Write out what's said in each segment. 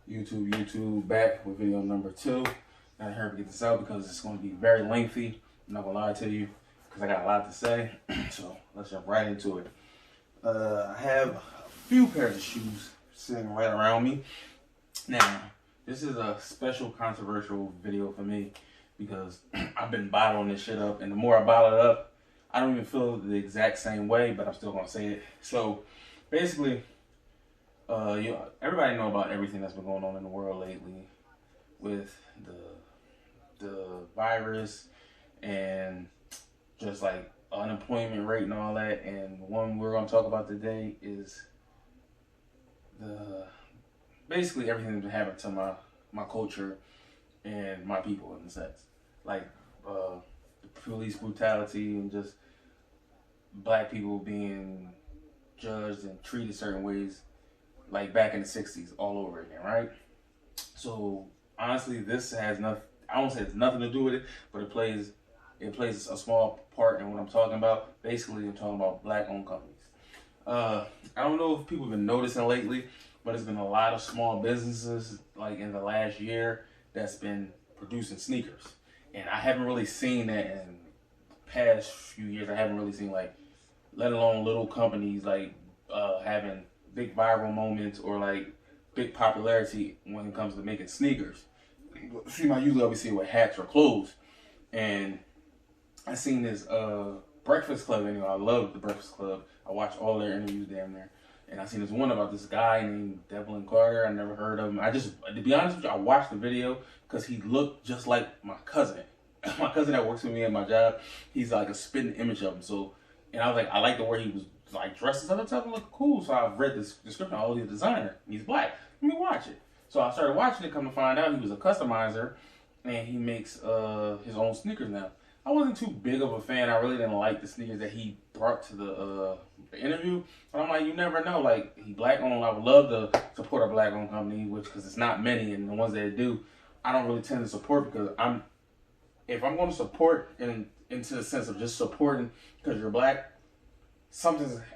YouTube, back with video number 2. Gotta hurry to get this out because it's going to be very lengthy. I'm not gonna lie to you because I got a lot to say. So let's jump right into it. I have a few pairs of shoes sitting right around me. Now, this is a special controversial video for me because I've been bottling this shit up, and the more I bottle it up, I don't even feel the exact same way, but I'm still gonna say it. So basically, everybody know about everything that's been going on in the world lately with the virus and just like unemployment rate and all that. And the one we're gonna talk about today is basically everything that's been happening to my culture and my people in a sense, like the police brutality and just black people being judged and treated certain ways like back in the 60s all over again, right? So honestly, this has nothing, I won't say it's nothing to do with it, but it plays a small part in what I'm talking about. Basically, I'm talking about black owned companies. I don't know if people have been noticing lately, but there's been a lot of small businesses like in the last year that's been producing sneakers. And I haven't really seen that in the past few years. I haven't really seen, like, let alone little companies like having big viral moments or like big popularity when it comes to making sneakers. See, I usually always see it with hats or clothes. And I seen this Breakfast Club interview. I love the Breakfast Club. I watch all their interviews damn near. And I seen this one about this guy named Devlin Carter. I never heard of him. To be honest with you, I watched the video because he looked just like my cousin. My cousin that works with me at my job, he's like a spitting image of him. So, and I was like, I like the way he was like dressed and stuff. It looked cool. So I read this description. Oh, he's a designer. He's black. Let me watch it. So I started watching it. Come to find out, he was a customizer, and he makes his own sneakers now. I wasn't too big of a fan. I really didn't like the sneakers that he brought to the interview. But I'm like, you never know. Like, he black owned. I would love to support a black owned company, because it's not many, and the ones that do, I don't really tend to support because if I'm going to support into the sense of just supporting because you're black,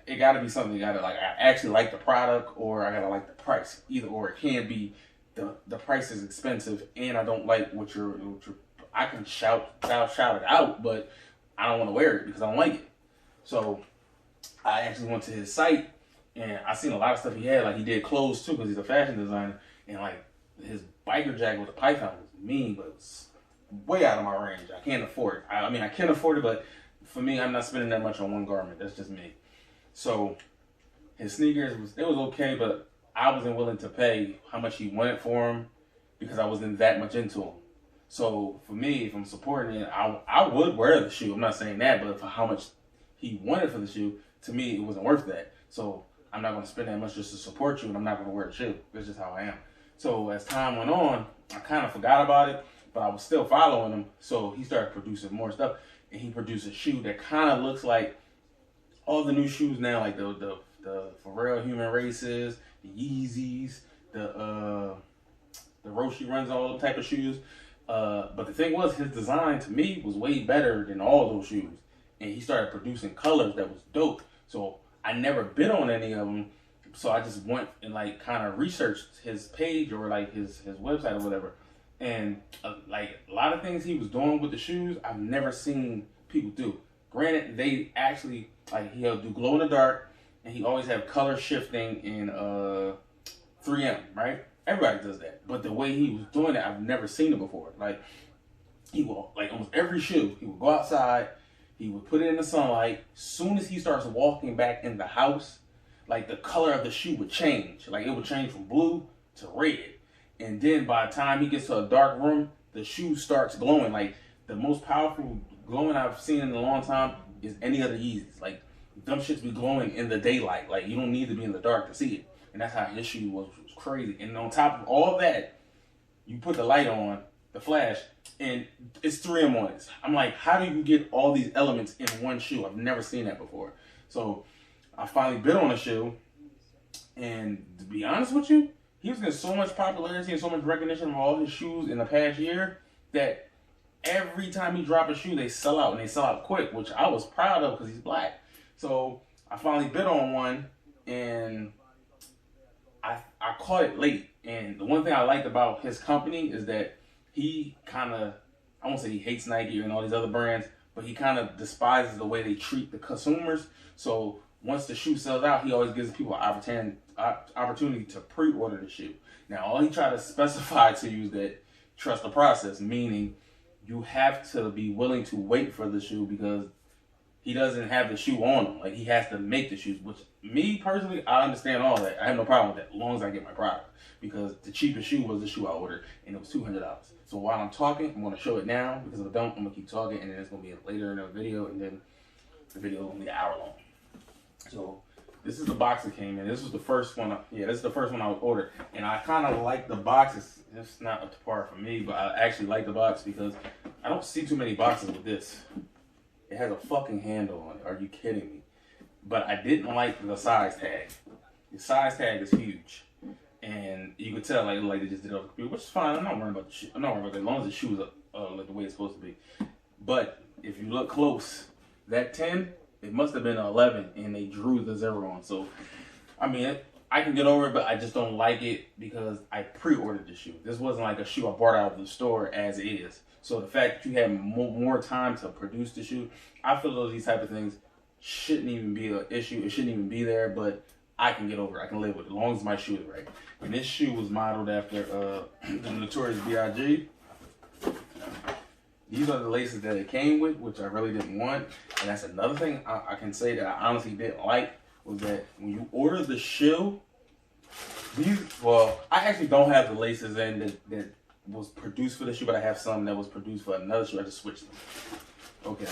it got to be something you got to like. I actually like the product, or I got to like the price. Either or. It can't be the price is expensive and I don't like what you're I can shout it out, but I don't want to wear it because I don't like it. So I actually went to his site and I seen a lot of stuff he had. Like, he did clothes too because he's a fashion designer, and like his biker jacket with the python was mean, but it was way out of my range. I can't afford it. I mean, I can afford it, but for me, I'm not spending that much on one garment. That's just me. So his sneakers was okay, but I wasn't willing to pay how much he wanted for them because I wasn't that much into him. So for me, if I'm supporting it, I would wear the shoe. I'm not saying that, but for how much he wanted for the shoe, to me, it wasn't worth that. So I'm not going to spend that much just to support you, and I'm not going to wear the shoe. That's just how I am. So as time went on, I kind of forgot about it, but I was still following him. So he started producing more stuff, and he produced a shoe that kind of looks like all the new shoes now, like the Pharrell Human Races, the Yeezys, the Roshe Runs, all those type of shoes. But the thing was, his design to me was way better than all those shoes. And he started producing colors that was dope. So I never bid on any of them. So I just went and like kind of researched his page or like his website or whatever. And like a lot of things he was doing with the shoes, I've never seen people do. Granted, they actually, like, he'll do glow in the dark, and he always have color shifting in 3M, right? Everybody does that. But the way he was doing it, I've never seen it before. Like, he will, like, almost every shoe, he would go outside, he would put it in the sunlight. Soon as he starts walking back in the house, like, the color of the shoe would change. Like, it would change from blue to red. And then by the time he gets to a dark room, the shoe starts glowing. Like, the most powerful glowing I've seen in a long time is any other Yeezys. Like, them shits be glowing in the daylight. Like, you don't need to be in the dark to see it. And that's how his shoe was crazy. And on top of all that, you put the light on, the flash, and it's 3M on it. I'm like, how do you get all these elements in one shoe? I've never seen that before. So I finally bid on a shoe, and to be honest with you, he was getting so much popularity and so much recognition of all his shoes in the past year that every time he dropped a shoe, they sell out, and they sell out quick, which I was proud of because he's black. So I finally bid on one, and I caught it late. And the one thing I liked about his company is that he kind of, I won't say he hates Nike and all these other brands, but he kind of despises the way they treat the consumers. So once the shoe sells out, he always gives people an opportunity to pre-order the shoe. Now, all he tried to specify to you is that trust the process, meaning you have to be willing to wait for the shoe because he doesn't have the shoe on him. Like, he has to make the shoes, which me personally, I understand all that. I have no problem with that as long as I get my product, because the cheapest shoe was the shoe I ordered, and it was $200. So while I'm talking, I'm going to show it now, because if I don't, I'm going to keep talking, and then it's going to be later in the video, and then the video will be an hour long. So this is the box that came in. This was the first one. This is the first one I ordered, and I kind of like the box. It's not up to par for me, but I actually like the box because I don't see too many boxes with this. It has a fucking handle on it. Are you kidding me? But I didn't like the size tag. The size tag is huge, and you could tell like they just did it on the computer, which is fine. I'm not worried about the shoe. I'm not worried about that as long as the shoe is like the way it's supposed to be. But if you look close, that 10, it must have been an 11, and they drew the 0 on. So, I mean, I can get over it, but I just don't like it because I pre-ordered the shoe. This wasn't like a shoe I bought out of the store as is. So the fact that you had more time to produce the shoe, I feel these type of things shouldn't even be an issue. It shouldn't even be there, but I can get over it. I can live with it as long as my shoe is right. And this shoe was modeled after the Notorious B.I.G. These are the laces that it came with, which I really didn't want. And that's another thing I can say that I honestly didn't like, was that when you order the shoe, I actually don't have the laces in that was produced for the shoe, but I have some that was produced for another shoe. I just switched them. Okay.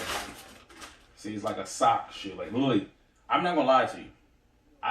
See, it's like a sock shoe. Like, literally, I'm not gonna lie to you.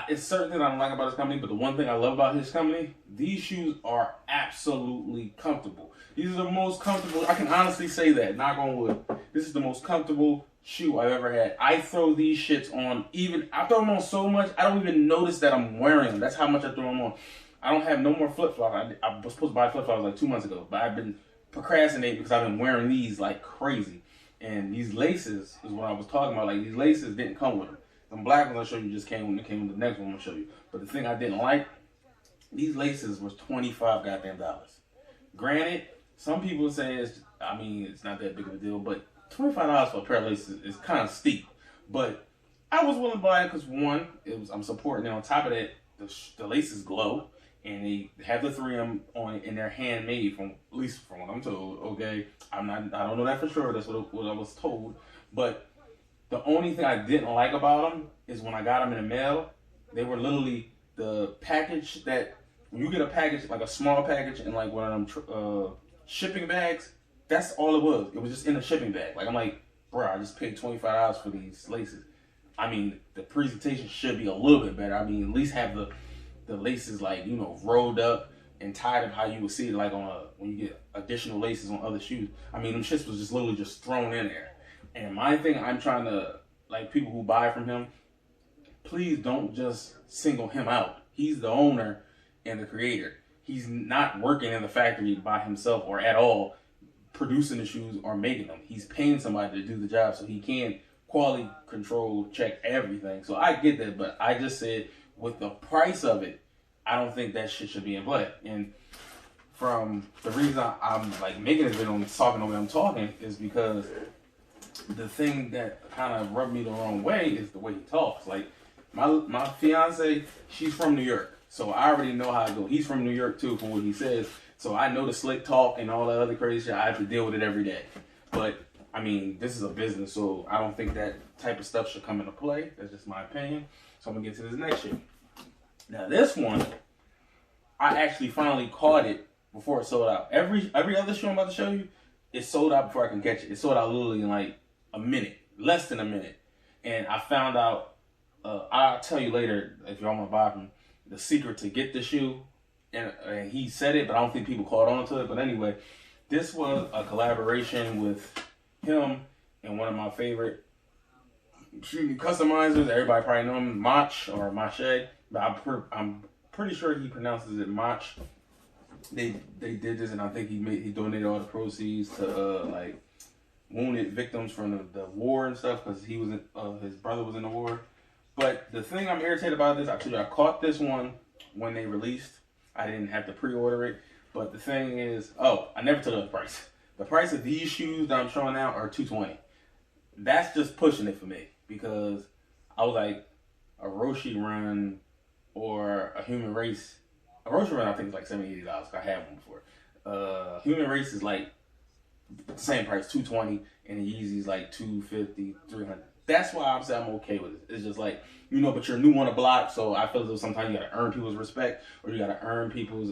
It's certain things I don't like about this company, but the one thing I love about his company, these shoes are absolutely comfortable. These are the most comfortable. I can honestly say that, knock on wood. This is the most comfortable shoe I've ever had. I throw these shits on, I throw them on so much, I don't even notice that I'm wearing them. That's how much I throw them on. I don't have no more flip-flops. I was supposed to buy flip-flops like 2 months ago, but I've been procrastinating because I've been wearing these like crazy. And these laces is what I was talking about. Like, these laces didn't come with them. Some black ones I'll show you just came with the next one I'll show you. But the thing I didn't like, these laces was $25 goddamn dollars. Granted, some people say it's not that big of a deal, but $25 for a pair of laces is kind of steep. But I was willing to buy it because, one, I'm supporting it. On top of that, the laces glow, and they have the 3M on it, and they're handmade, at least from what I'm told. Okay, I don't know that for sure. That's what I was told. But the only thing I didn't like about them is when I got them in the mail, they were literally the package that, when you get a package, like a small package in like one of them shipping bags, that's all it was. It was just in a shipping bag. Like, I'm like, bro, I just paid $25 for these laces. I mean, the presentation should be a little bit better. I mean, at least have the laces like, rolled up and tied up how you would see it like when you get additional laces on other shoes. I mean, them shits was just literally just thrown in there. And my thing, I'm trying to, like, people who buy from him, please don't just single him out. He's the owner and the creator. He's not working in the factory by himself or at all producing the shoes or making them. He's paying somebody to do the job so he can quality control check everything. So I get that, but I just said with the price of it, I don't think that shit should be in play. And from the reason I'm like making this video and talking the way I'm talking is because the thing that kind of rubbed me the wrong way is the way he talks. Like, my fiance, she's from New York, so I already know how it goes. He's from New York too, from what he says. So I know the slick talk and all that other crazy shit. I have to deal with it every day. But I mean, this is a business, so I don't think that type of stuff should come into play. That's just my opinion. So I'm gonna get to this next shit. Now this one, I actually finally caught it before it sold out. Every other shoe I'm about to show you, it sold out before I can catch it. It sold out literally in like a minute, less than a minute. And I found out, I'll tell you later if y'all want to buy from the secret to get the shoe. And he said it, but I don't think people caught on to it. But anyway, this was a collaboration with him and one of my favorite customizers. Everybody probably know him, Mach or Mache. But I'm pretty sure he pronounces it Mach. They did this, and I think he donated all the proceeds to like wounded victims from the war and stuff, because he was his brother was in the war. But the thing I'm irritated about this, I told you I caught this one when they released. I didn't have to pre-order it. But the thing is, oh, I never took up the price. The price of these shoes that I'm showing now are $220. That's just pushing it for me because I was like, a Roshi run or a Human Race. A Roshi run I think is like $70, $80. I had one before. Human Race is like the same price, $220, and the Yeezy's like $250, $300. That's why I'm saying I'm okay with it. It's just like, you know, but you're new on the block, so I feel as though sometimes you gotta earn people's respect or you gotta earn people's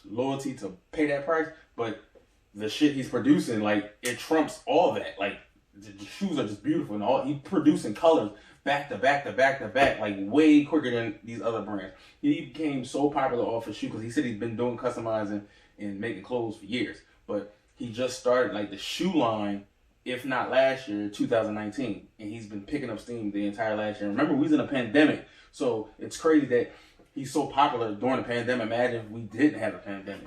loyalty to pay that price. But the shit he's producing, like, it trumps all that. Like, the shoes are just beautiful, and he's producing colors back to back to back to back, like way quicker than these other brands. He became so popular off his shoe because he said he's been doing customizing and making clothes for years. But he just started like the shoe line, if not last year, 2019, and he's been picking up steam the entire last year. Remember, we was in a pandemic, so it's crazy that he's so popular during the pandemic. Imagine if we didn't have a pandemic.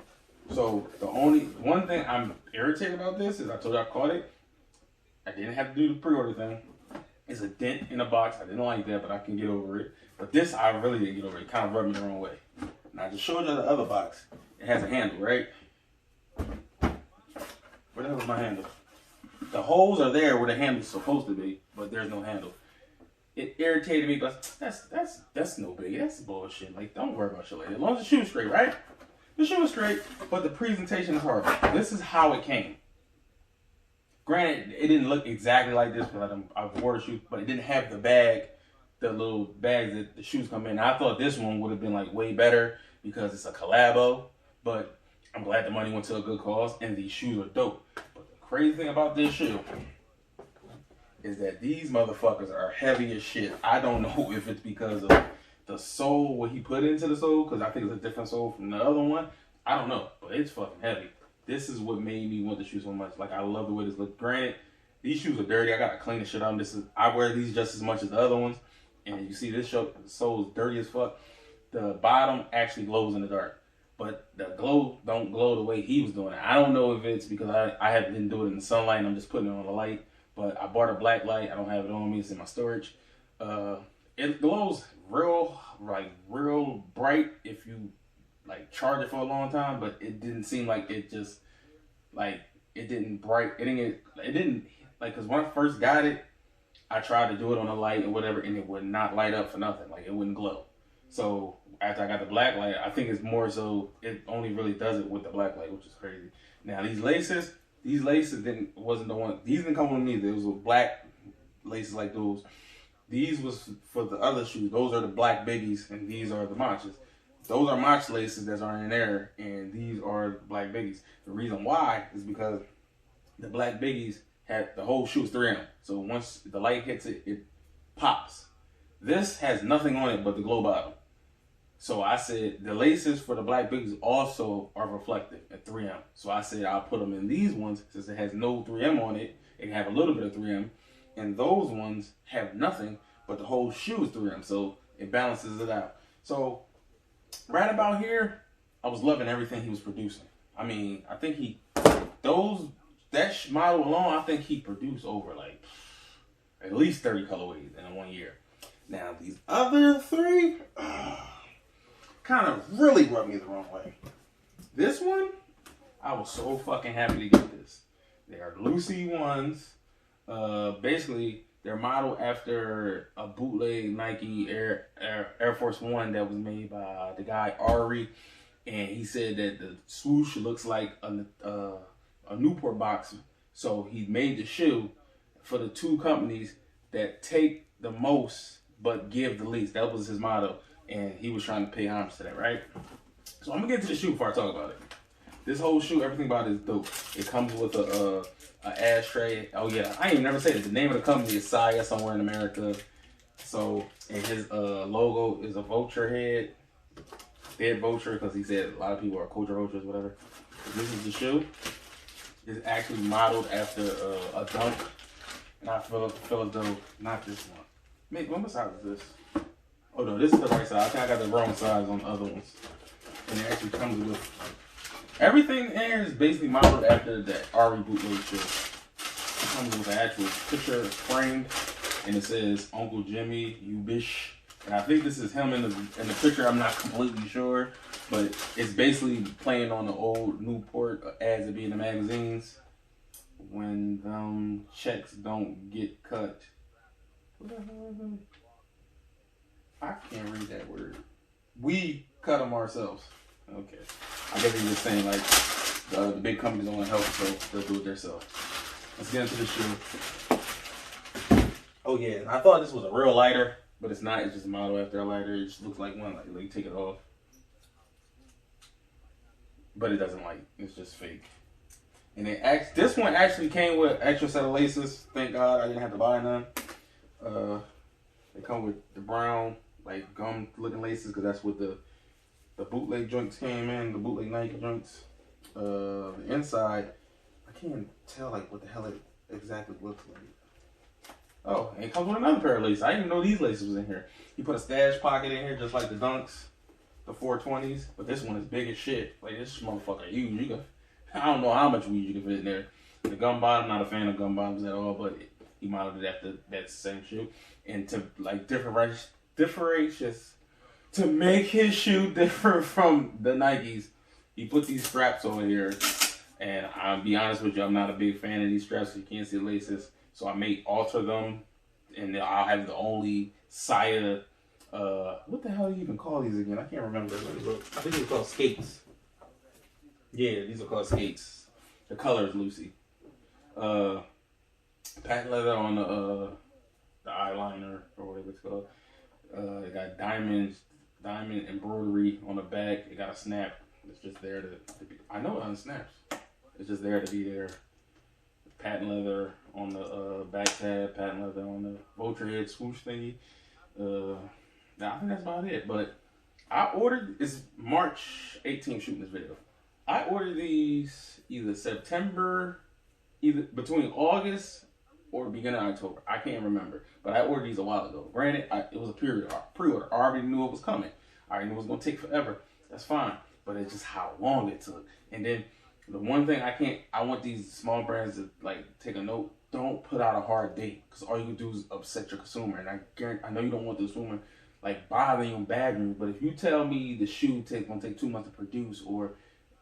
So the only one thing I'm irritated about this is I told you I caught it. I didn't have to do the pre-order thing. It's a dent in the box. I didn't like that, but I can get over it. But this, I really didn't get over it. It kind of rubbed me the wrong way. Now, I just showed you the other box. It has a handle, right? Where the hell is my handle? The holes are there where the handle's supposed to be, but there's no handle. It irritated me, but that's no big. That's bullshit. Like, don't worry about shit like that. As long as the shoe's straight, right? The shoe is straight, but the presentation is horrible. This is how it came. Granted, it didn't look exactly like this because I've wore the shoes, but it didn't have the bag, the little bags that the shoes come in. I thought this one would have been like way better because it's a collabo, but I'm glad the money went to a good cause and these shoes are dope. But the crazy thing about this shoe is that these motherfuckers are heavy as shit. I don't know if it's because of the sole, what he put into the sole, because I think it's a different sole from the other one. I don't know, but it's fucking heavy. This is what made me want the shoes so much. Like, I love the way this looks. Granted, these shoes are dirty. I gotta clean the shit up. I wear these just as much as the other ones. And you see this the sole is dirty as fuck. The bottom actually glows in the dark. But the glow don't glow the way he was doing it. I don't know if it's because I have been doing it in the sunlight and I'm just putting it on the light. But I bought a black light. I don't have it on me. It's in my storage. It glows real bright if you like charge it for a long time, but it didn't seem like it just like it didn't like, because when I first got it, I tried to do it on a light or whatever and it would not light up for nothing. Like, it wouldn't glow. So after I got the black light, I think it's more so it only really does it with the black light, which is crazy. Now these laces wasn't the one. These didn't come with me either. It was with black laces like those. These was for the other shoes. Those are the black biggies and these are the matchas. Those are Mach laces that are in there, and these are black biggies. The reason why is because the black biggies had the whole shoe is 3M. So once the light hits it, it pops. This has nothing on it but the glow bottom. So I said the laces for the black biggies also are reflective at 3M. So I said I'll put them in these ones since it has no 3M on it. It can have a little bit of 3M. And those ones have nothing, but the whole shoe is 3M. So it balances it out. So right about here, I was loving everything he was producing. I mean, I think that model alone, I think he produced over like at least 30 colorways in 1 year. Now these other three kind of really rubbed me the wrong way. This one, I was so fucking happy to get this. They are Lucy ones. Basically, they're modeled after a bootleg Nike Air Force One that was made by the guy Ari, and he said that the swoosh looks like a Newport box. So he made the shoe for the two companies that take the most but give the least. That was his motto, and he was trying to pay homage to that, right? So I'm gonna get to the shoe before I talk about it. This whole shoe, everything about it is dope. It comes with a ashtray. Oh yeah, I ain't never said it. The name of the company is Saya somewhere in America. So, and his logo is a vulture head. Dead vulture, because he said a lot of people are culture vultures, whatever. This is the shoe. It's actually modeled after a Dunk. And I feel as though, not this one. Mate, what size is this? Oh no, this is the right size. I think I got the wrong size on the other ones. And it actually comes with everything in here is basically modeled after that Ari bootleg shoe. It comes with an actual picture framed, and it says Uncle Jimmy, you bish. And I think this is him in the picture. I'm not completely sure, But it's basically playing on the old Newport ads that be in the magazines when them checks don't get cut. I can't read that word. We cut them ourselves. Okay. I guess he's just saying like the big companies don't want to help, so they'll do it themselves. Let's get into the shoe. Oh yeah, I thought this was a real lighter, but it's not. It's just a model after a lighter. It just looks like one. Like you take it off, but it doesn't light. It's just fake. And this one actually came with extra set of laces. Thank God I didn't have to buy none. They come with the brown like gum looking laces because that's what the bootleg joints came in. The bootleg Nike joints. The inside, I can't tell like what the hell it exactly looks like. Oh, and it comes with another pair of laces. I didn't even know these laces was in here. He put a stash pocket in here just like the Dunks, the 420s. But this one is big as shit. Like this motherfucker huge. I don't know how much weed you can fit in there. The gum bottom, not a fan of gum bottoms at all, but he modeled it after that same shoe. And to like differentiate, to make his shoe different from the Nikes, he put these straps over here. And I'll be honest with you, I'm not a big fan of these straps. You can't see the laces. So I may alter them, and I'll have the only Saya. What the hell do you even call these again? I can't remember. I think they're called skates. Yeah, these are called skates. The color is Lucy. Patent leather on the eyeliner or whatever it's called. It got diamond embroidery on the back. It got a snap. It's just there to be. I know it unsnaps. It's just there to be there. Patent leather on the back tab. Patent leather on the vulture head swoosh thingy. I think that's about it. But I ordered. It's March 18th shooting this video. I ordered these either between August or beginning of October. I can't remember. But I ordered these a while ago. Granted, it was a pre-order. I already knew it was coming. I already knew it was going to take forever. That's fine. But it's just how long it took. And then the one thing I want these small brands to like take a note. Don't put out a hard date. Because all you can do is upset your consumer. And I know you don't want the consumer like bothering you and badgering you. But if you tell me the shoe going to take 2 months to produce, or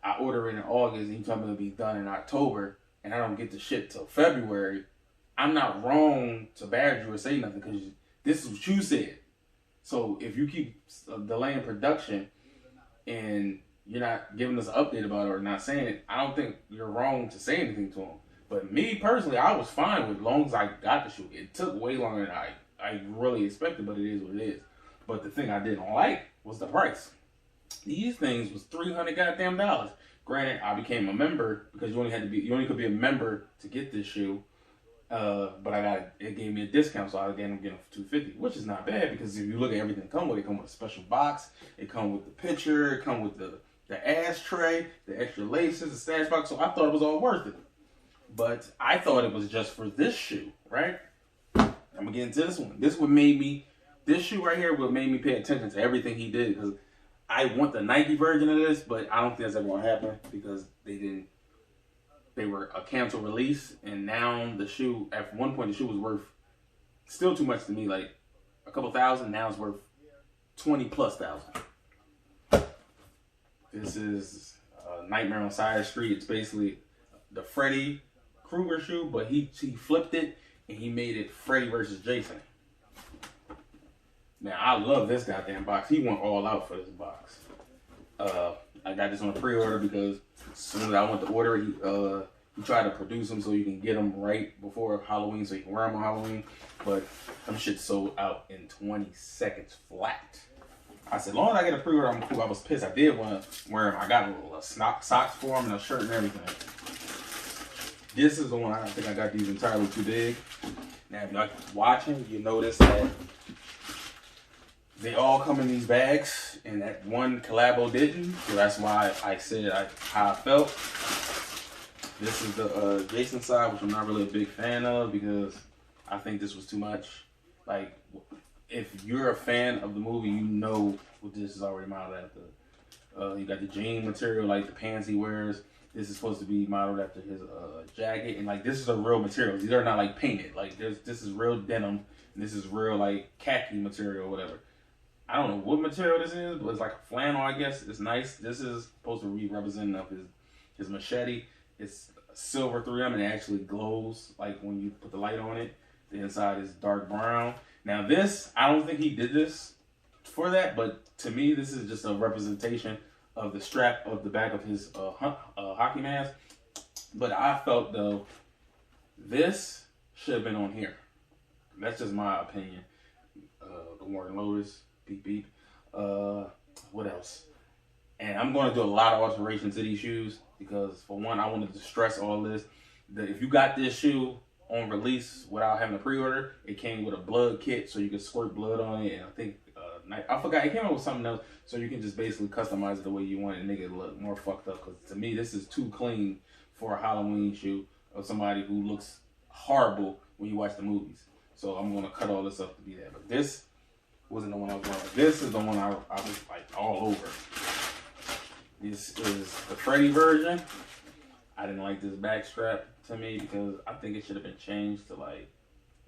I order it in August and you tell me it'll be done in October, and I don't get the shit till February, I'm not wrong to badger you or say nothing because this is what you said. So if you keep delaying production and you're not giving us an update about it or not saying it, I don't think you're wrong to say anything to them. But me personally, I was fine with as long as I got the shoe. It took way longer than I really expected, but it is what it is. But the thing I didn't like was the price. These things was $300 goddamn dollars. Granted, I became a member because you only could be a member to get this shoe. But it gave me a discount, so I ended up getting it for $250, which is not bad because if you look at everything it come with a special box. It come with the picture. It come with the ashtray, the extra laces, the stash box. So I thought it was all worth it. But I thought it was just for this shoe, right? I'm gonna get into this one. This shoe right here would made me pay attention to everything he did because I want the Nike version of this, but I don't think that's ever gonna happen because they were a canceled release, and now the shoe, at one point the shoe was worth still too much to me, like a couple thousand. Now it's worth 20,000+. This is Nightmare on Side Street. It's basically the Freddy Krueger shoe, but he flipped it and he made it Freddy versus Jason. Now I love this goddamn box. He went all out for this box. I got this on a pre-order because as soon as I went to order it, he tried to produce them so you can get them right before Halloween so you can wear them on Halloween. But them shit sold out in 20 seconds flat. I said, as long as I get a pre-order, I'm cool. I was pissed. I did want to wear them. I got a little socks for them and a shirt and everything. This is the one I think I got these entirely too big. Now, if y'all watching, you notice that they all come in these bags, and that one collabo didn't. So that's why I said how I felt. This is the Jason side, which I'm not really a big fan of because I think this was too much. Like, if you're a fan of the movie, you know what this is already modeled after. You got the jean material, like the pants he wears. This is supposed to be modeled after his jacket, and like this is a real material. These are not like painted. Like this is real denim, and this is real like khaki material or whatever. I don't know what material this is, but it's like a flannel, I guess. It's nice. This is supposed to be representative of his machete. It's silver 3M and it actually glows like when you put the light on it. The inside is dark brown. Now this, I don't think he did this for that, but to me, this is just a representation of the strap of the back of his hockey mask. But I felt though, this should have been on here. That's just my opinion. The Warren Lotus, beep beep. What else? And I'm going to do a lot of alterations to these shoes because, for one, I wanted to stress all this. That if you got this shoe on release without having a pre-order, it came with a blood kit so you can squirt blood on it. And I think, I forgot, it came out with something else so you can just basically customize it the way you want it and make it look more fucked up. Because to me, this is too clean for a Halloween shoe of somebody who looks horrible when you watch the movies. So I'm going to cut all this up to be that. But this wasn't the one I was wearing. This is the one I was like all over. This is the Freddy version. I didn't like this back strap to me because I think it should have been changed to like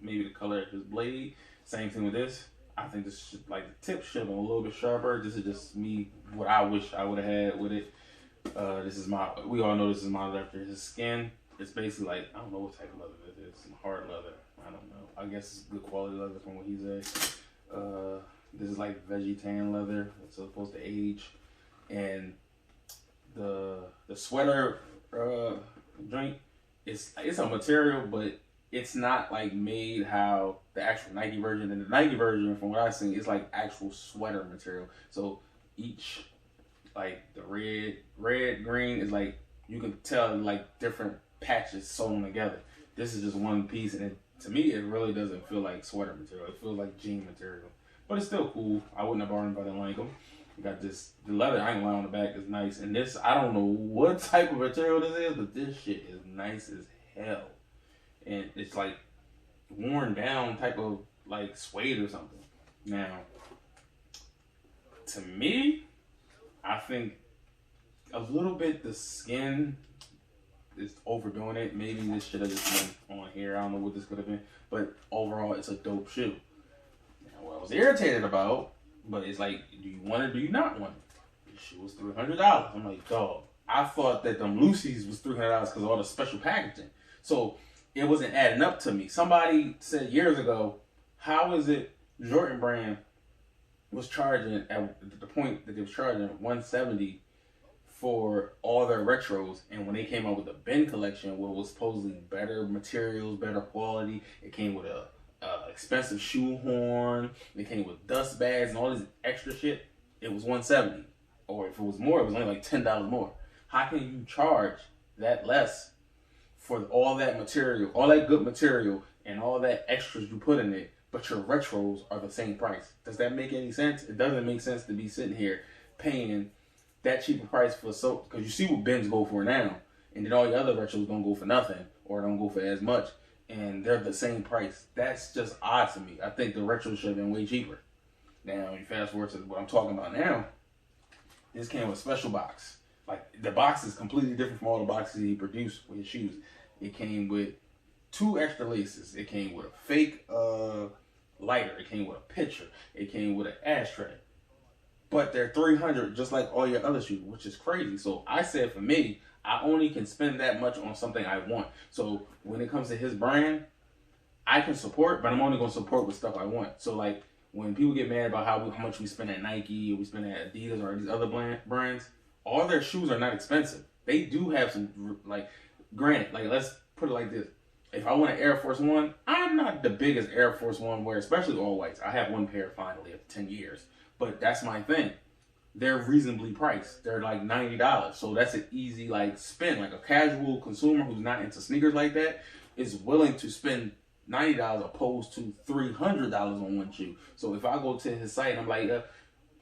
maybe the color of his blade. Same thing with this. I think this should, like the tip should have been a little bit sharper. This is just me, what I wish I would have had with it. This is we all know this is modeled after his skin. It's basically like, I don't know what type of leather it is. Some hard leather. I don't know. I guess it's good quality leather from what he said. This is like veggie tan leather. It's supposed to age. And the sweater joint, it's a material, but it's not like made how the actual Nike version. And the Nike version, from what I've seen, is like actual sweater material. So each, like the red, green is like, you can tell like different patches sewn together. This is just one piece, and to me, it really doesn't feel like sweater material. It feels like jean material, but it's still cool. I wouldn't have bought them if I didn't like them. You got this, the leather iron line on the back is nice, and this, I don't know what type of material this is, but this shit is nice as hell, and it's like worn down type of like suede or something. Now, to me, I think a little bit the skin is overdoing it. Maybe this should have just been on here. I don't know what this could have been, but overall, it's a dope shoe. Now, what I was irritated about, but it's like, do you want it? Do you not want it? This shoe was $300. I'm like, dog. I thought that them Lucy's was $300 because of all the special packaging. So it wasn't adding up to me. Somebody said years ago, how is it Jordan Brand was charging at the point that they was charging $170 for all their retros, and when they came out with the Ben collection, what was supposedly better materials, better quality, it came with a expensive shoe horn, it came with dust bags and all this extra shit, it was $170. Or if it was more, it was only like $10 more. How can you charge that less for all that material, all that good material, and all that extras you put in it, but your retros are the same price? Does that make any sense? It doesn't make sense to be sitting here paying that cheaper price for because you see what Ben's go for now, and then all the other retros don't go for nothing or don't go for as much, and they're the same price. That's just odd to me. I think the retros should have been way cheaper. Now you fast forward to what I'm talking about now. This came with a special box. Like the box is completely different from all the boxes he produced with his shoes. It came with 2 extra laces. It came with a fake lighter. It came with a pitcher. It came with an ashtray. But they're $300 just like all your other shoes, which is crazy. So I said for me, I only can spend that much on something I want. So when it comes to his brand, I can support, but I'm only going to support with stuff I want. So like when people get mad about how much we spend at Nike or we spend at Adidas or these other brands, all their shoes are not expensive. They do have some, like, granted, like let's put it like this. If I want an Air Force One, I'm not the biggest Air Force One wearer, especially all whites. I have one pair finally after 10 years. But that's my thing. They're reasonably priced. They're like $90. So that's an easy like spend. Like a casual consumer who's not into sneakers like that is willing to spend $90 opposed to $300 on one shoe. So if I go to his site and I'm like,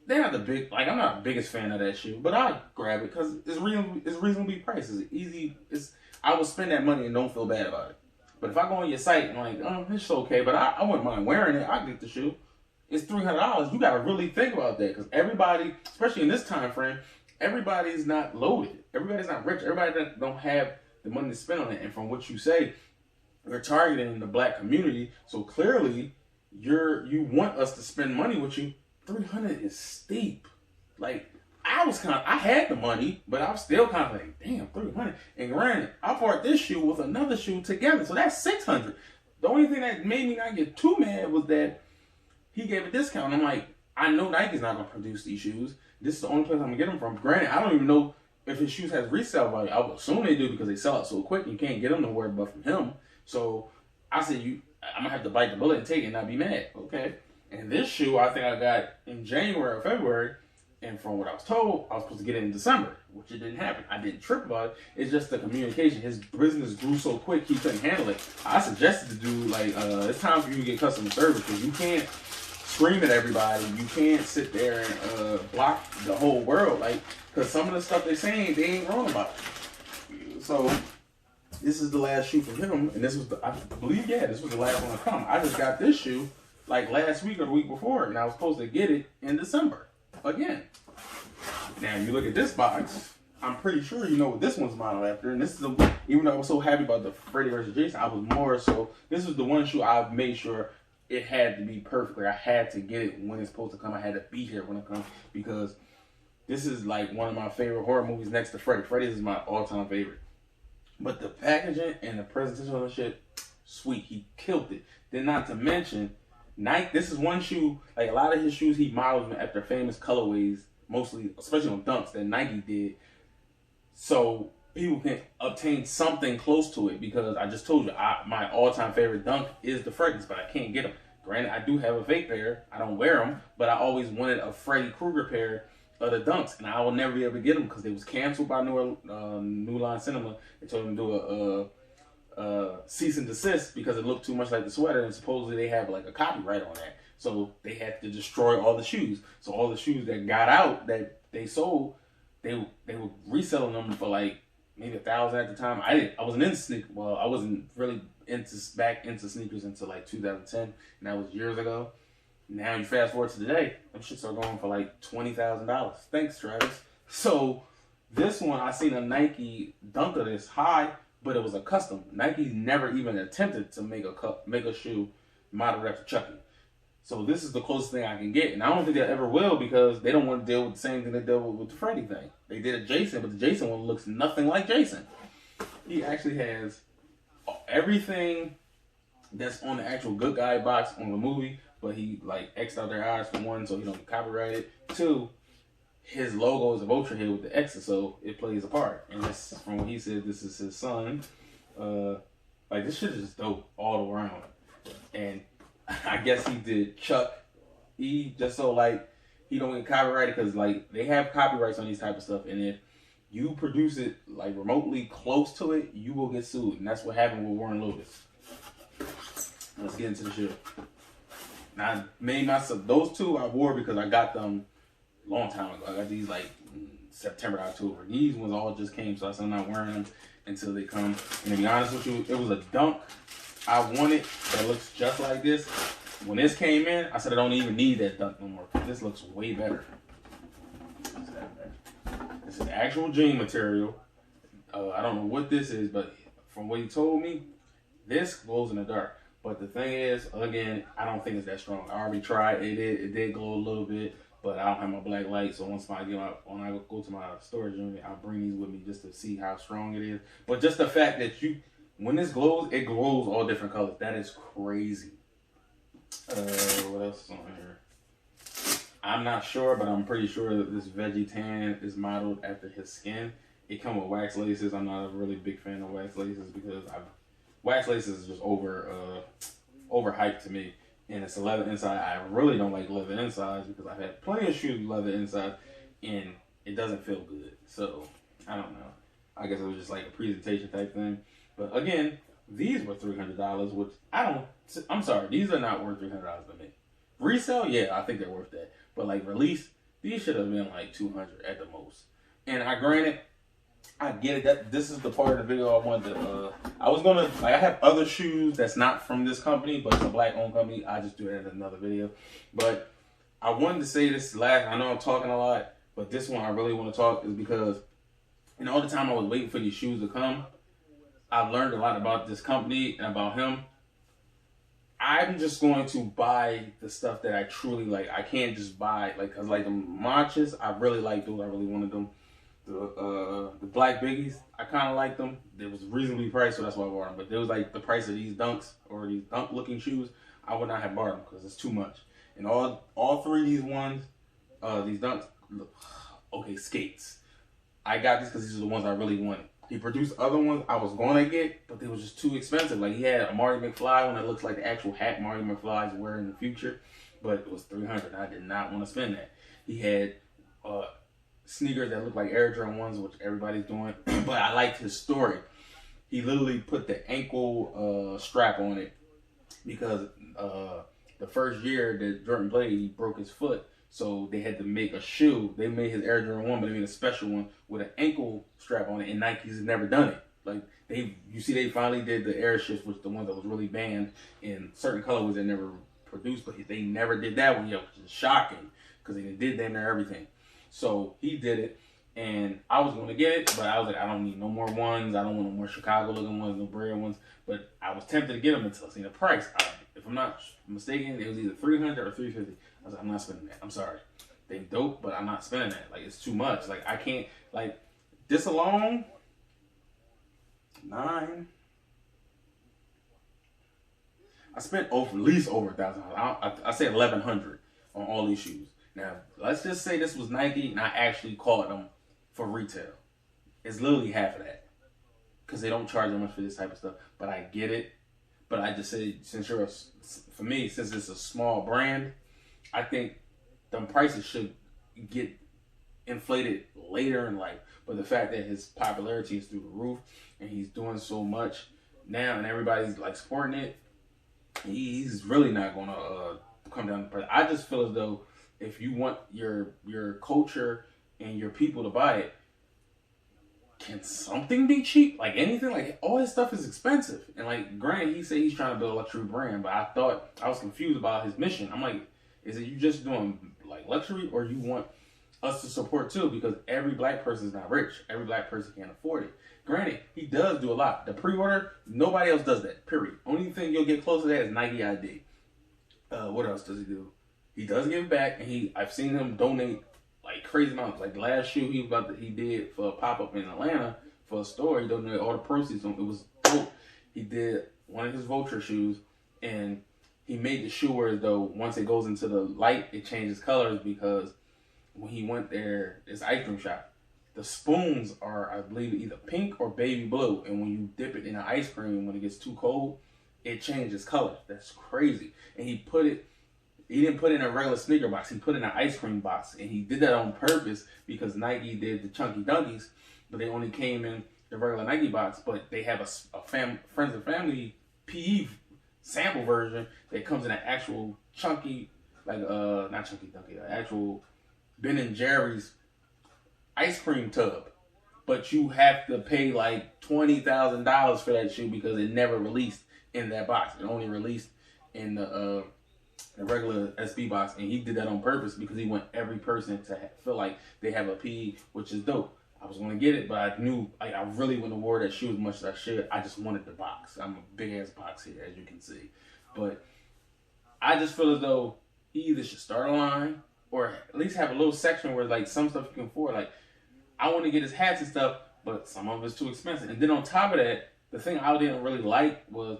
they're not I'm not the biggest fan of that shoe, but I grab it because it's reasonably priced. It's easy. I will spend that money and don't feel bad about it. But if I go on your site and like, oh, it's okay, but I wouldn't mind wearing it. I get the shoe. It's $300. You got to really think about that because everybody, especially in this time frame, everybody's not loaded. Everybody's not rich. Everybody don't have the money to spend on it. And from what you say, you're targeting the black community. So clearly, you want us to spend money with you $300 is steep. Like, I had the money, but I was still kind of like, damn, $300. And granted, I bought this shoe with another shoe together, so that's $600. The only thing that made me not get too mad was that he gave a discount. I'm like, I know Nike's not gonna produce these shoes. This is the only place I'm gonna get them from. Granted, I don't even know if his shoes has resale value. I would assume they do because they sell out so quick. You can't get them nowhere but from him. So I said, I'm gonna have to bite the bullet and take it and not be mad. Okay. And this shoe, I think I got in January or February. And from what I was told, I was supposed to get it in December, which it didn't happen. I didn't trip about it. It's just the communication. His business grew so quick, he couldn't handle it. I suggested to do, like, it's time for you to get customer service because you can't scream at everybody. You can't sit there and block the whole world. Like, because some of the stuff they're saying, they ain't wrong about it. So, this is the last shoe from him. And this was, I believe, this was the last one to come. I just got this shoe, like, last week or the week before. And I was supposed to get it in December. Again. Now you look at this box, I'm pretty sure you know what this one's modeled after. And this is even though I was so happy about the Freddy vs. Jason, I was more so, this was the one shoe I made sure it had to be perfect. Like, I had to get it when it's supposed to come. I had to be here when it comes because this is like one of my favorite horror movies next to Freddy. Freddy is my all-time favorite. But the packaging and the presentation of the shit, sweet. He killed it. Then not to mention, Nike, this is one shoe, like a lot of his shoes he models after famous colorways, mostly, especially on Dunks, that Nike did. So people can obtain something close to it because I just told you, my all-time favorite Dunk is the Freddy's, but I can't get them. Granted, I do have a fake pair. I don't wear them, but I always wanted a Freddy Krueger pair of the Dunks, and I will never be able to get them because they was canceled by New Line Cinema. They told them to do a cease and desist because it looked too much like the sweater, and supposedly they have like a copyright on that. So they had to destroy all the shoes. So all the shoes that got out that they sold, they were reselling them for like maybe $1,000 at the time. I wasn't into sneakers. Well, I wasn't really back into sneakers until like 2010, and that was years ago. Now you fast forward to today, them shits are going for like $20,000. Thanks, Travis. So this one, I seen a Nike Dunk of this high, but it was a custom. Nike never even attempted to make a shoe modeled after Chucky. So this is the closest thing I can get. And I don't think they ever will because they don't want to deal with the same thing they dealt with the Freddy thing. They did a Jason, but the Jason one looks nothing like Jason. He actually has everything that's on the actual good guy box on the movie, but he like X'd out their eyes for one, so he don't get copyrighted. Two, his logo is a vulture head with the X, so it plays a part. And this, from what he said, this is his son. Like, this shit is just dope all around. And I guess he did Chuck E just so like he don't get copyrighted because like they have copyrights on these type of stuff, and if you produce it like remotely close to it, you will get sued, and that's what happened with Warren Lewis. Let's get into the shoe. Now I made myself those two I wore because I got them a long time ago. I got these like September, October. These ones all just came, so I said I'm not wearing them until they come. And to be honest with you, it was a Dunk I wanted that looks just like this. When this came in, I said I don't even need that Dunk no more. This looks way better. This is actual jean material. I don't know what this is, but from what he told me, this glows in the dark. But the thing is, again, I don't think it's that strong. I already tried. It did glow a little bit, but I don't have my black light. So when I go to my storage unit, I'll bring these with me just to see how strong it is. But just the fact that when this glows, it glows all different colors. That is crazy. What else is on here? I'm not sure, but I'm pretty sure that this Veggie Tan is modeled after his skin. It comes with wax laces. I'm not a really big fan of wax laces because wax laces is just overhyped to me. And it's a leather inside. I really don't like leather insides because I've had plenty of shoes with leather inside, and it doesn't feel good. So, I don't know. I guess it was just like a presentation type thing. But again, these were $300, which I'm sorry, these are not worth $300 to me. Resale, yeah, I think they're worth that. But like release, these should have been like $200 at the most. And I get it. That this is the part of the video I wanted to. I have other shoes that's not from this company, but it's a black-owned company. I just do it in another video. But I wanted to say this last. I know I'm talking a lot, but this one I really want to talk is because, all the time I was waiting for these shoes to come, I've learned a lot about this company and about him. I'm just going to buy the stuff that I truly like. I can't just buy like, cause like the matchas, I really like those. I really wanted them. The black biggies, I kind of like them. It was reasonably priced, so that's why I bought them. But it was like the price of these dunks or these dunk looking shoes, I would not have bought them because it's too much. And all three of these ones, these dunks, okay, skates. I got these because these are the ones I really wanted. He produced other ones I was going to get, but they was just too expensive. Like he had a Marty McFly one that looks like the actual hat Marty McFly's wearing in the future, but it was $300. I did not want to spend that. He had sneakers that look like Air Jordan ones, which everybody's doing, but I liked his story. He literally put the ankle strap on it because the first year that Jordan played, he broke his foot. So they had to make a shoe. They made his Air Jordan 1, but they made a special one with an ankle strap on it, and Nike's has never done it. Like they finally did the Air Shifts, which the one that was really banned in certain colorways they never produced, but they never did that one yet, which is shocking because they did damn near everything. So he did it, and I was going to get it, but I was like, I don't need no more ones. I don't want no more Chicago looking ones, no Brea ones. But I was tempted to get them until I seen the price. If I'm not mistaken, it was either $300 or $350. I was like, I'm not spending that. I'm sorry. They dope, but I'm not spending that. Like, it's too much. Like, I can't, like, this alone, I spent at least over $1,000. I say $1,100 on all these shoes. Now, let's just say this was Nike and I actually caught them for retail. It's literally half of that. Because they don't charge that much for this type of stuff. But I get it. But I just say, for me, since it's a small brand, I think the prices should get inflated later in life. But the fact that his popularity is through the roof and he's doing so much now and everybody's like supporting it, he's really not going to come down the price. I just feel as though if you want your culture and your people to buy it, can something be cheap? Like anything? Like all his stuff is expensive. And like granted, he said he's trying to build a luxury brand, but I was confused about his mission. I'm like, is it you just doing like luxury or you want us to support too? Because every black person is not rich. Every black person can't afford it. Granted, he does do a lot. The pre-order, nobody else does that, period. Only thing you'll get close to that is Nike ID. What else does he do? He does give back, and I've seen him donate like crazy amounts. Like the last shoe he did for a pop-up in Atlanta for a store, he donated all the proceeds. It was dope. He did one of his Vulture shoes, and he made the shoe where though once it goes into the light, it changes colors because when he went there, it's ice cream shop. The spoons are, I believe, either pink or baby blue, and when you dip it in the ice cream, when it gets too cold, it changes color. That's crazy. And he didn't put it in a regular sneaker box. He put it in an ice cream box. And he did that on purpose because Nike did the Chunky Dunkies, but they only came in the regular Nike box. But they have a Friends and Family PE sample version that comes in an actual chunky, like, not Chunky Dunky, actual Ben and Jerry's ice cream tub. But you have to pay like $20,000 for that shoe because it never released in that box. It only released in the regular SB box, and he did that on purpose because he want every person to feel like they have a PE, which is dope. I was going to get it, but I knew I really wouldn't have wore that shoe as much as I should. I just wanted the box. I'm a big ass box here, as you can see. But I just feel as though he either should start a line or at least have a little section where like some stuff you can afford. Like I want to get his hats and stuff, but some of it's too expensive. And then on top of that, the thing I didn't really like was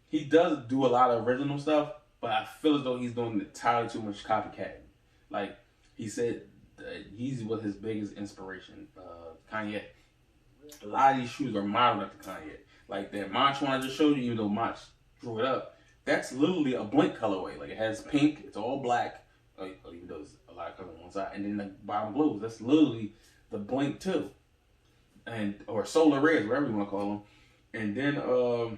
he does do a lot of original stuff, but I feel as though he's doing entirely too much copycatting. Like he said, Yeezy was his biggest inspiration. Kanye. A lot of these shoes are modeled after Kanye. Like that Mach one I just showed you, even though Mach drew it up, that's literally a Blink colorway. Like it has pink, it's all black, even though there's a lot of color on one side, and then the bottom blues. That's literally the Blink 2, or Solar Reds, whatever you want to call them. And then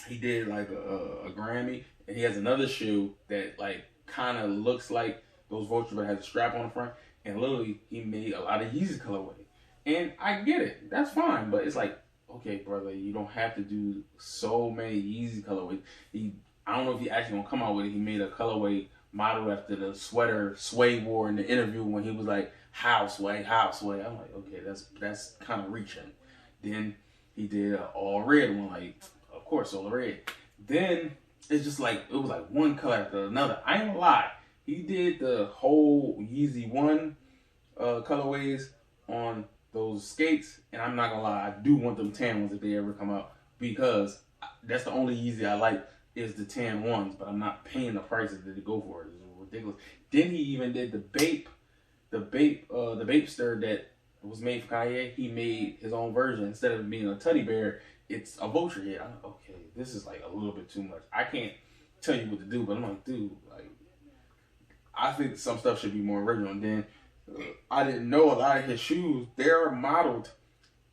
he did like a Grammy, and he has another shoe that like kind of looks like those Vulture, but has a strap on the front. And literally, he made a lot of Yeezy colorway. And I get it, that's fine, but it's like, okay, brother, you don't have to do so many Yeezy colorways. I don't know if he actually gonna come out with it. He made a colorway model after the sweater Sway wore in the interview when he was like, how Sway, how Sway. I'm like, okay, that's kind of reaching. Then he did an all red one, like, of course, all red. Then it's just like it was like one color after another. I ain't gonna lie, he did the whole Yeezy One colorways on those skates, and I'm not gonna lie, I do want them tan ones if they ever come out because that's the only Yeezy I like is the tan ones, but I'm not paying the prices that they go for. It's ridiculous. Then he even did the Bapester that was made for Kanye. He made his own version instead of being a teddy bear. It's a vulture head. I'm like, okay, this is like a little bit too much. I can't tell you what to do, but I'm like, dude, like, I think some stuff should be more original. And then I didn't know a lot of his shoes, they're modeled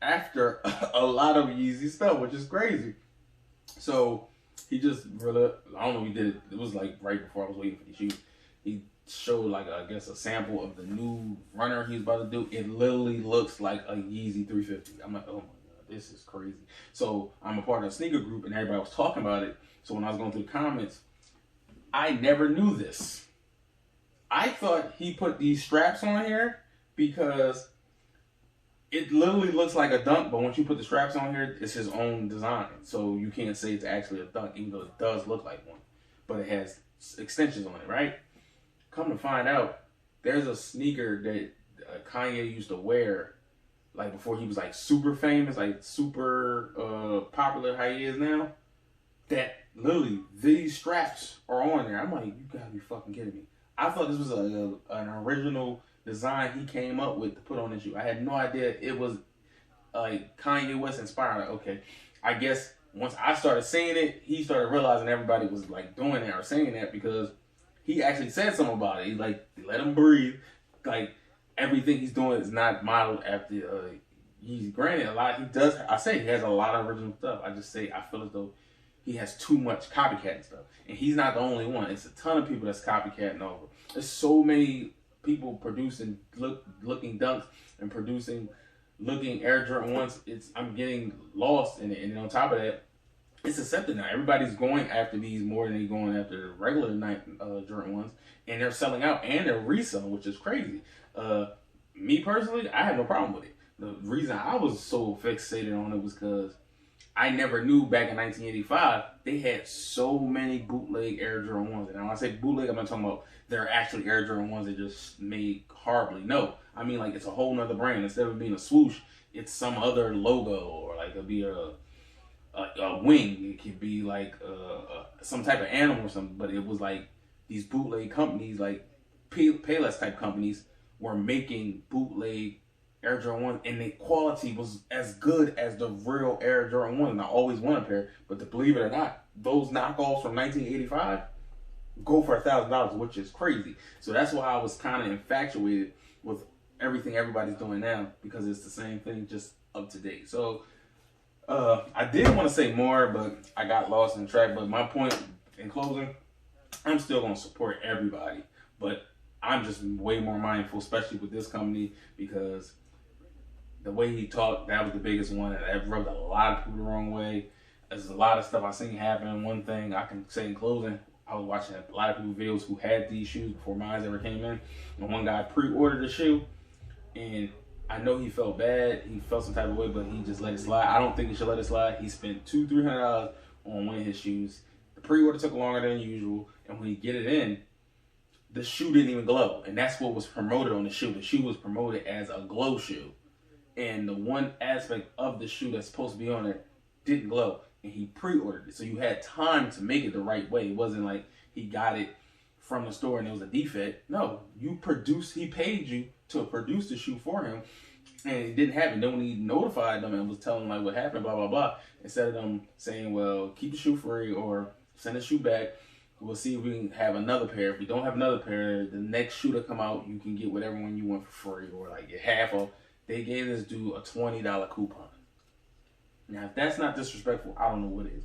after a lot of Yeezy stuff, which is crazy. So he just really, I don't know, he did it. It was like right before I was waiting for the shoes. He showed like, I guess, a sample of the new runner he's about to do. It literally looks like a Yeezy 350. I'm like, oh my God, this is crazy. So I'm a part of a sneaker group and everybody was talking about it. So when I was going through the comments, I never knew this. I thought he put these straps on here because it literally looks like a dunk, but once you put the straps on here, it's his own design. So you can't say it's actually a dunk, even though it does look like one. But it has extensions on it, right? Come to find out, there's a sneaker that Kanye used to wear, like before he was like super famous, like super popular how he is now, that literally these straps are on there. I'm like, you gotta be fucking kidding me. I thought this was an original design he came up with to put on his shoe. I had no idea it was like Kanye West inspired. Like, okay, I guess once I started seeing it, he started realizing everybody was like doing that or saying that because he actually said something about it. He's like, let him breathe. Like everything he's doing is not modeled after Yeezy. Granted, a lot he does. I say he has a lot of original stuff. I just say I feel as though he has too much copycat stuff, and he's not the only one. It's a ton of people that's copycatting over. There's so many people producing looking dunks and producing looking Air Jordan 1s. I'm getting lost in it, and on top of that, it's accepted now. Everybody's going after these more than they're going after the regular Jordan 1s, and they're selling out and they're reselling, which is crazy. Me personally, I have no problem with it. The reason I was so fixated on it was because I never knew back in 1985 they had so many bootleg Air Jordan 1s. And when I say bootleg, I'm not talking about they're actually Air Jordan 1s that just made horribly. No, I mean like it's a whole nother brand. Instead of being a swoosh, it's some other logo, or like it'll be a wing. It could be like some type of animal or something. But it was like these bootleg companies, like Payless type companies, were making bootleg Air Jordan 1, and the quality was as good as the real Air Jordan 1. And I always want a pair, but to believe it or not, those knockoffs from 1985 go for $1,000, which is crazy. So that's why I was kind of infatuated with everything everybody's doing now, because it's the same thing, just up to date. So I did want to say more, but I got lost in track. But my point in closing, I'm still going to support everybody, but I'm just way more mindful, especially with this company, because the way he talked, that was the biggest one. That rubbed a lot of people the wrong way. There's a lot of stuff I've seen happen. One thing I can say in closing, I was watching a lot of people's videos who had these shoes before mine ever came in. And one guy pre-ordered the shoe, and I know he felt bad. He felt some type of way, but he just let it slide. I don't think he should let it slide. He spent $200-300 on one of his shoes. The pre-order took longer than usual, and when he get it in, the shoe didn't even glow. And that's what was promoted on the shoe. The shoe was promoted as a glow shoe. And the one aspect of the shoe that's supposed to be on it didn't glow, and he pre-ordered it. So you had time to make it the right way. It wasn't like he got it from the store and it was a defect. No, he paid you to produce the shoe for him, and it didn't happen. Then when he notified them and was telling them like what happened, blah, blah, blah, instead of them saying, well, keep the shoe free or send the shoe back, we'll see if we can have another pair. If we don't have another pair, the next shoe to come out, you can get whatever one you want for free, or like get half off. They gave this dude a $20 coupon. Now, if that's not disrespectful, I don't know what is.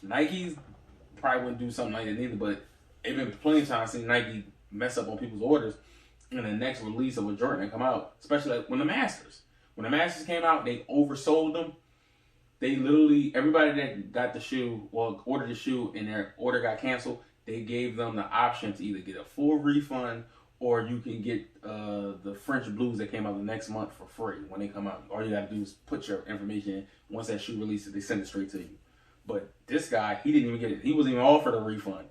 Nike's probably wouldn't do something like that either, but it's been plenty of times I've seen Nike mess up on people's orders, and the next release of a Jordan come out, especially like when the Masters. When the Masters came out, they oversold them. They literally, everybody that got the shoe, or ordered the shoe and their order got canceled, they gave them the option to either get a full refund, or you can get the French Blues that came out the next month for free when they come out. All you got to do is put your information in. Once that shoe releases, they send it straight to you. But this guy, he didn't even get it. He wasn't even offered a refund.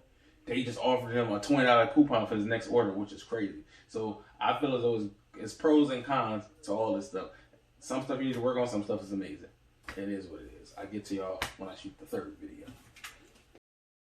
They just offered him a $20 coupon for his next order, which is crazy. So I feel as though it's pros and cons to all this stuff. Some stuff you need to work on, some stuff is amazing. It is what it is. I get to y'all when I shoot the third video.